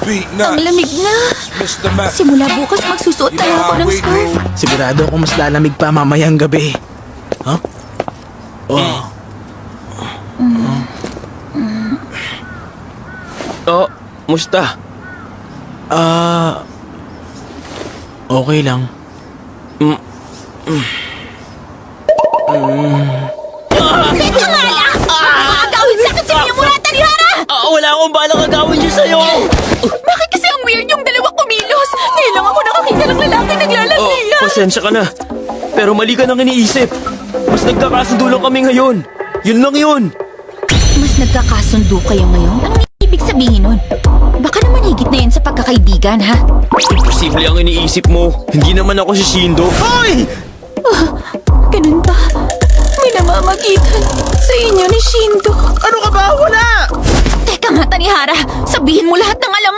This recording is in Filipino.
Ang lamig na. Simula bukas magsusuot na lang ako ng scarf. Sigurado ako mas lalamig pa mamayang gabi. Huh? Oh. Oh, musta? Okay lang. Teka nga lang! Agawin sa akin si Miyamurata ni Hara! Wala akong balang agawin niyo sa'yo! Bakit kasi ang weird yung dalawa kumilos? Ngayon lang ako nakakita ng lalaki naglalasiyan. Pasensya ka na. Pero mali ka nang iniisip. Mas nagkakasundo lang kami ngayon. Yun lang yun. Mas nagkakasundo kayo ngayon? Anong ibig sabihin nun? Baka naman higit na yan sa pagkakaibigan, ha? Imposible ang iniisip mo. Hindi naman ako si Shindo. Hoy! Ganun ba? May namamagitan sa inyo ni Shindo. Ano ka ba? Wala! Teka nga, Tanihara. Sabihin mo lahat ng alam